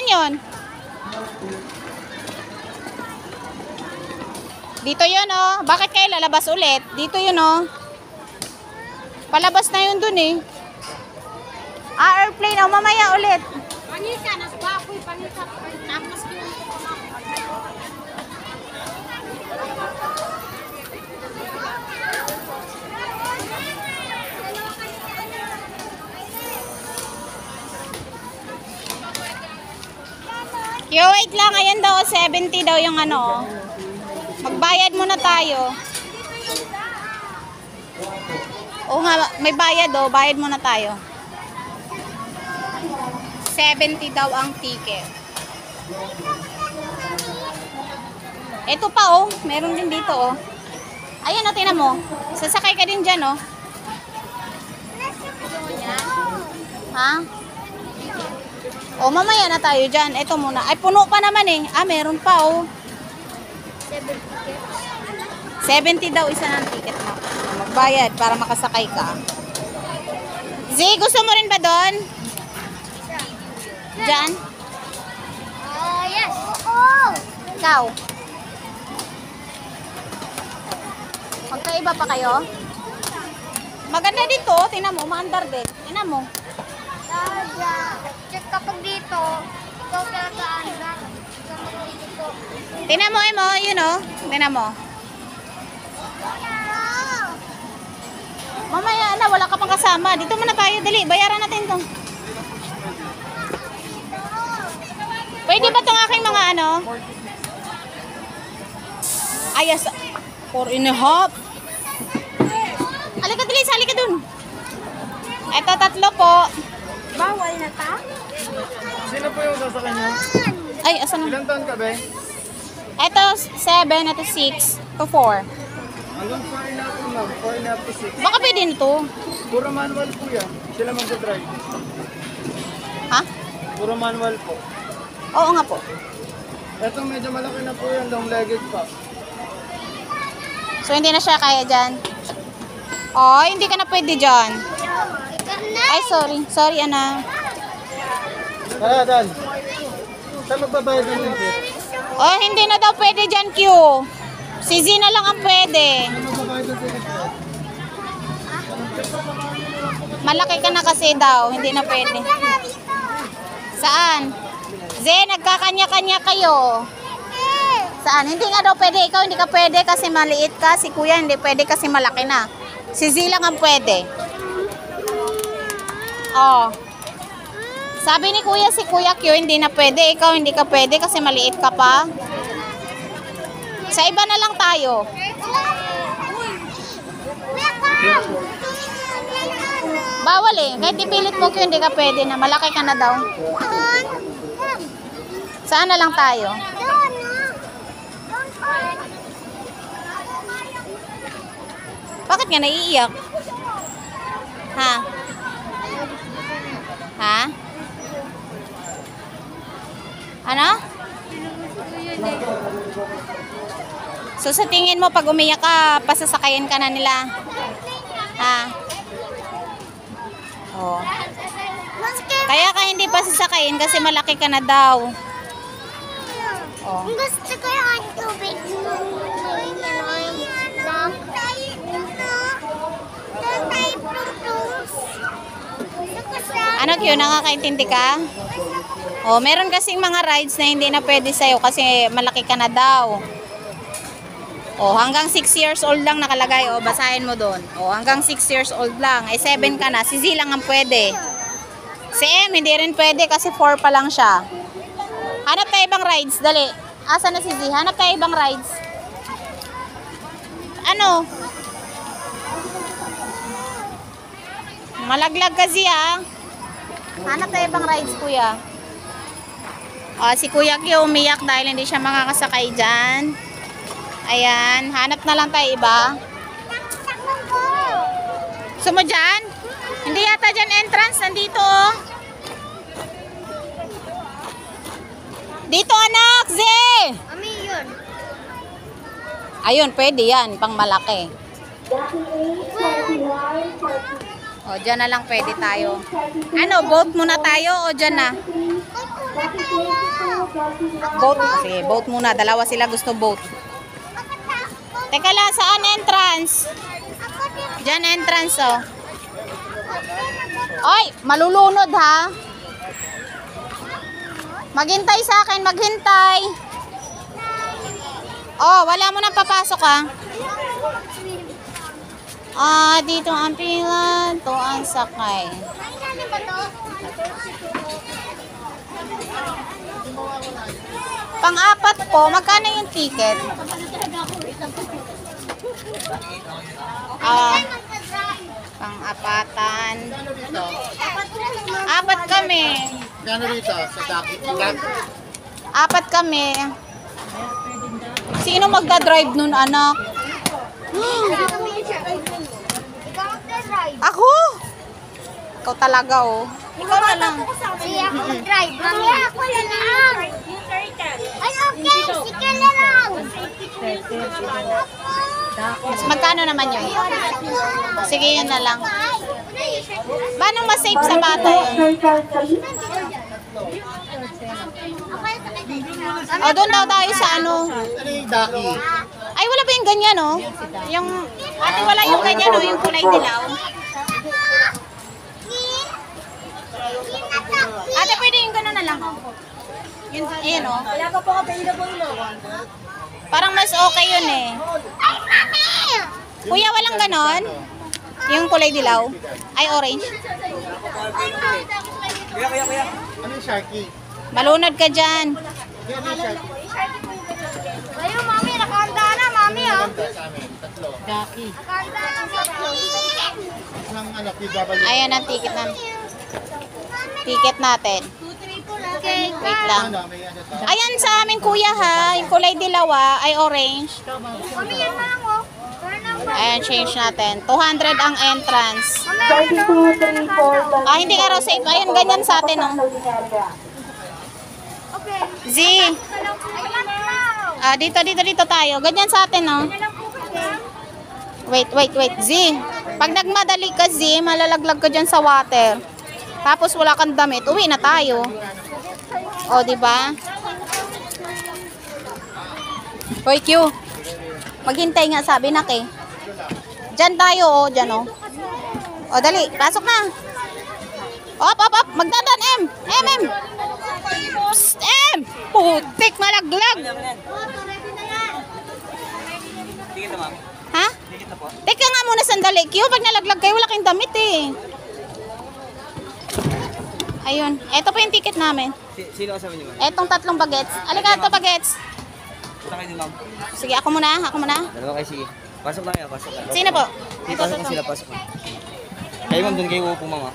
yun? Dito yun, oh. Bakit kayo lalabas ulit? Dito yun, oh. Palabas na yun dun, eh. Airplane, oh. Mamaya ulit. Panisa, nasbakoy, panisa. Tapos yun. Wait lang, ayan daw, 70 daw yung ano. Magbayad muna tayo. Oo nga, may bayad oh, bayad muna tayo. 70 daw ang ticket. Ito pa oh, meron din dito oh. Ayan oh, tingnan mo. Sasakay ka din dyan oh. Ha? O, mamaya na tayo dyan. Ito muna. Ay, puno pa naman eh. Ah, meron pa oh. 70 daw isa ng ticket mo. Magbayad para makasakay ka. Z, gusto mo rin ba doon? Dyan? Yes. Oo. Ikaw? Magkaiba pa kayo? Maganda dito. Tingnan mo, maandar din. Tingnan mo. Check kapag dito, ikaw talagaan na. Tingnan mo, Emo. Yun oh. Tingnan mo. Mamaya na, wala ka pang kasama. Dito muna tayo, dali. Bayaran natin to. Pwede ba itong aking mga ano? Ayas. 4.5. Halika, dali. Halika dun. Ito, 3 po. Bawal na ta? Sino po yung sasakay niya? Ay, asan na? Ilang taon ka ba? Ito, 7. Ito, 6. Ito, 4. Hanggang 4 na po ma'am. 4 na po 6. Baka pwede na to. Puro manual po yan. Sila mag-drive. Ha? Puro manual po. Oo nga po. Ito medyo malaki na po yan. Long legged pa. So, hindi na siya kaya dyan. Oh, hindi ka na pwede dyan. Ay, sorry. Sorry, ana. Tara, Dan. Saan magbabayad ng ticket? Oh, hindi na daw pwede dyan, Q. Si Z na lang ang pwede. Saan magbabayad ng ticket? Malaki ka na kasi daw. Hindi na pwede. Saan? Z, nagkakanya-kanya kayo. Saan? Hindi nga daw pwede. Ikaw hindi ka pwede kasi maliit ka. Si Kuya hindi pwede kasi malaki na. Si Z lang ang pwede. Oh. Sabi ni Kuya, si Kuya Q hindi na pwede. Ikaw hindi ka pwede kasi maliit ka pa. Sa iba na lang tayo. Bawal eh. Kahit ipilit mo Q hindi ka pwede na. Malaki ka na daw. Saan na lang tayo? Bakit nga naiiyak? Ha? Ha? Ano? So sa tingin mo pag umiyak ka, pasasakayin ka na nila? Ha? Oh. Kaya ka hindi pasasakayin kasi malaki ka na daw. Oh. Gusto ko yung tubig. Ano Q, nakakaintindi ka? Oh, meron kasing mga rides na hindi na pwede sa'yo kasi malaki ka na daw. Oh, hanggang 6 years old lang nakalagay. Oh, basahin mo doon. Oh, hanggang 6 years old lang. Ay, 7 ka na. Si Z lang ang pwede. Si M, hindi rin pwede kasi 4 pa lang siya. Hanap tayo ibang rides. Dali. Asa na si Z? Hanap tayo ibang rides. Ano? Malaglag kasi ah. Hanap tayo ibang rides, Kuya. Si Kuya Q umiyak dahil hindi siya makakasakay dyan. Ayan. Hanap na lang tayo iba. Gusto mo dyan? Hindi yata dyan entrance. Nandito oh. Dito anak, Zee! Ami yun. Ayun, pwede yan. Pang malaki. O, dyan na lang pwede tayo. Ano, boat muna tayo o dyan na? Kung muna tayo. Boat. Sige, boat muna. Dalawa sila gusto boat. Teka lang, saan entrance? Diyan entrance, oh. Oy, malulunod ha. Maghintay sa akin, maghintay. Oh, wala mo nang papasok ha. Dito ang pila, to ang sakay. Pang-apat po, magkano yung ticket? Pang-apatan. Apat kami. Gano rito? Sa Daki. Apat kami. Sino magdadrive nun, anak? Ako? Ikaw talaga, oh. Ikaw na lang. Sige, ako mag-drive. Mami, ako na lang. Ay, okay. Sige na lang. Mas magkano naman yun? Sige, yun na lang. Paano mas safe sa bata yun? O, doon daw tayo sa ano. Ano yung Daki? Ay, wala ba yung ganyan, oh? Yung, ate, wala yung ganyan, oh, yung kulay dilaw. Ate, pwede yung gano'n na lang, oh. Yun, ayun, oh. Wala pa po available no. Parang mas okay yun, eh. Kuya, walang ganon? Yung kulay dilaw? Ay, orange. Ano yung Sharky? Malunod ka dyan. Ano yung Sharky? Ayun, mami, nakahanda na, mami, oh. Sa amin, tatlo. Nakahanda na, tatlo. Ng ano, PW. Ayan ang ticket na. Ticket natin. Okay, Wait lang. Ano, may ano to? Ayan sa amin, kuya, ha. Yung kulay dilaw, ay orange. mami, yan na lang, oh. Ayan, change natin. 200 ang entrance. Mami, ano? Hindi ka raw safe. Ayan, ganyan sa atin, oh. Okay. Z. Ayan na. Dito tayo. Ganyan sa atin, oh. Wait. Z. Pag nagmadali ka, Z, malalaglag ka dyan sa water. Tapos wala kang damit, uwi na tayo. O, di ba? Hoy, Q. Maghintay nga, sabi na kay. Diyan tayo, oh. Diyan, oh. O, dali. Pasok na. Op. Magdadan, M. Psst, M. Putik, malaglag. Ha? Teka nga muna sandali, Q. Pag nalaglag kayo, wala kayong damit, eh. Ayun. Ito po yung ticket namin. Sino kasama niyo? Etong tatlong bagets. Alika, ito bagets. Sakay din, ma'am. Sige, ako muna. Dalawa kayo, sige. Pasok na kayo, pasok na. Sino po? Sige, pasok na sila, pasok na. Kayo, ma'am, doon kayo uupo, ma'am, ha?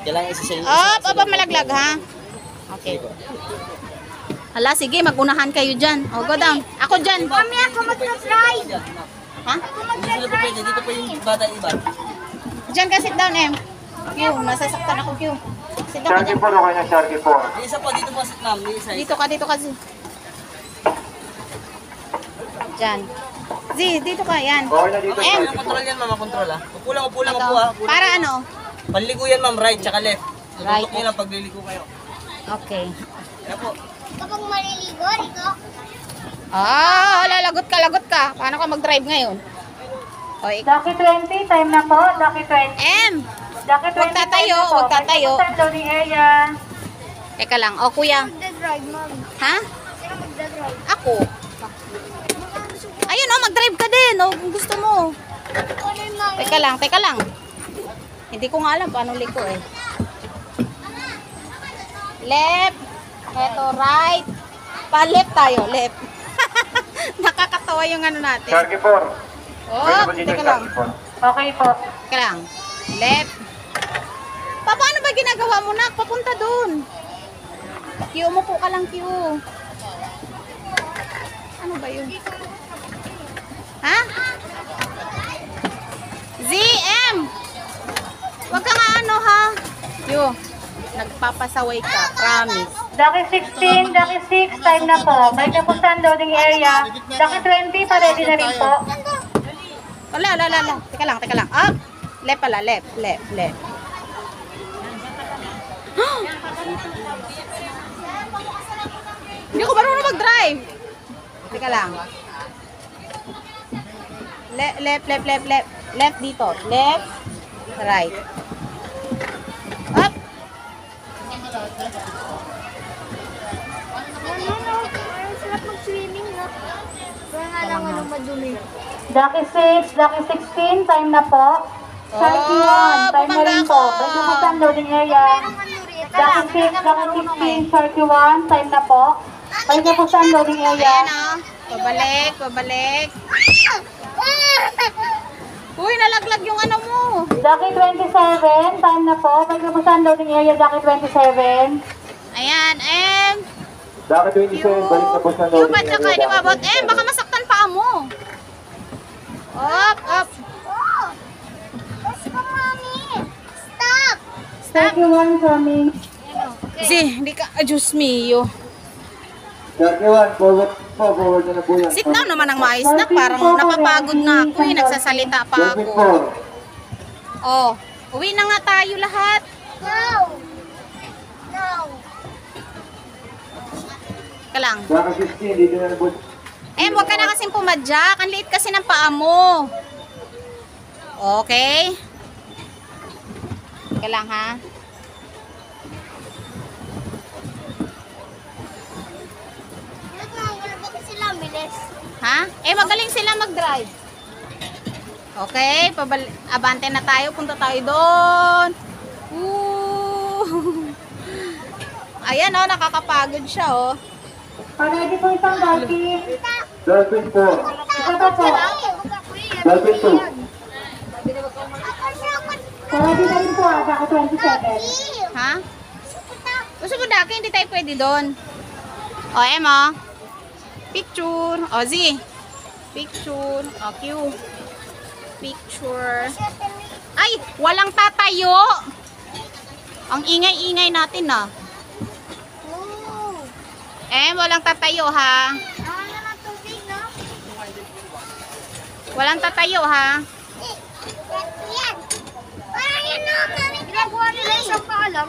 Kailangan isa sa inyo. Op, malaglag, ha? Okay. Hala, sige, magunahan kayo dyan. O, go down. Ako dyan. Mami, ako mag-try. Ha? Hindi sila po pwede. Dito po yung bata iba. Dyan ka, sit down, M. Q, nasasaktan ako, Q. Sit down ka Sharky dyan. 4 o kaya Sharky 4? Yung isa po, dito po, sit, ma'am. Yung isa. Dito ka, Z. Dyan. Z, dito ka, yan. Okay na dito. M. Ang control yan, ma'am, ang control, ha? Upo lang, Ito. ha? Upo lang. Para ano? Panligo yan, ma'am, right, tsaka left. Right. Tututok niyo lang pagliligo kayo. Okay. Kaya po. Kapag maliligo, Rico. Lagot ka. Paano ka mag-drive ngayon? O, Daki 20, time na po. Daki 20. M. Daki 20, Huwag tatayo, time na po. huwag tatayo. May pupuntahan loading area. Teka lang. O, kuya. Mag-drive, ma'am. Ha? Sino mag-drive? Ako. Ayun, oh, mag-drive ka din. O, kung gusto mo. Ano yung mami? Teka lang. Hindi ko nga alam paano liko, eh. Left. Eto, right. Pa-left tayo, left. Nakakatawa yung ano natin. Sharky 4. Oh, teka lang. Okay po. Teka lang. Left. Paano ba ginagawa mo, nak? Papunta dun. Q, umupo ka lang, Q. Ano ba yun? Ha? ZM! Huwag ka nga ano, ha? Q, nagpapasaway ka. Promise. Daki 16, Daki 6, time na po. May pupuntahan loading area. Daki 20, pa-ready na rin po. Wala. Teka lang. Up. Left pala, left. Hindi ko marunong mag-drive. Teka lang. Left. Left dito. Left. Right. Up. Parang sarap mag-swimming, no? Kaya nga lang ano madumi. Lucky 6, Lucky 16, time na po. 31, time na rin po. Medyo po sa loading area. Lucky 6, Lucky 16, 31, time na po. Medyo po sa loading area. Ayan o. Pabalik. Uy, nalaglag yung ano mo. Lucky 27, time na po. Medyo po sa loading area, Lucky 27. Ayan, M. Daka 27, balik na po sa Yung pa tsaka, di ba about M? Baka masaktan pa mo. Up. Oh! Let's go, mommy! Stop! 31 coming. Si, hindi ka, Diyos mio. 31, forward na po yan. Sit down naman ang maayos na. Parang napapagod na ako eh. Nagsasalita pa ako. 24. Oh, uwi na nga tayo lahat. No! Ka lang. Daka 16, dito na po. Huwag ka na kasing pumadyak. Ang liit kasi ng paa mo. Okay? Ka lang ha. Wala ba sila bilis? Ha? Magaling sila mag-drive. Okay, abante na tayo. Punta tayo doon. Woo! Ayan oh, nakakapagod siya oh. Ready po isang dolphin. Dolphin 4. Ito po. Dolphin 2. Ready na rin po, Lucky 27. Ha? Gusto mo daki, hindi tayo pwede doon. O, Emma. Picture. O, Z. Picture. O, Q. Picture. Ay, walang tatayo. Ang ingay-ingay natin ah. Walang tatayo ha. Walang tatayo ha. Parang yan, no? Ginagawa nila isang paalam.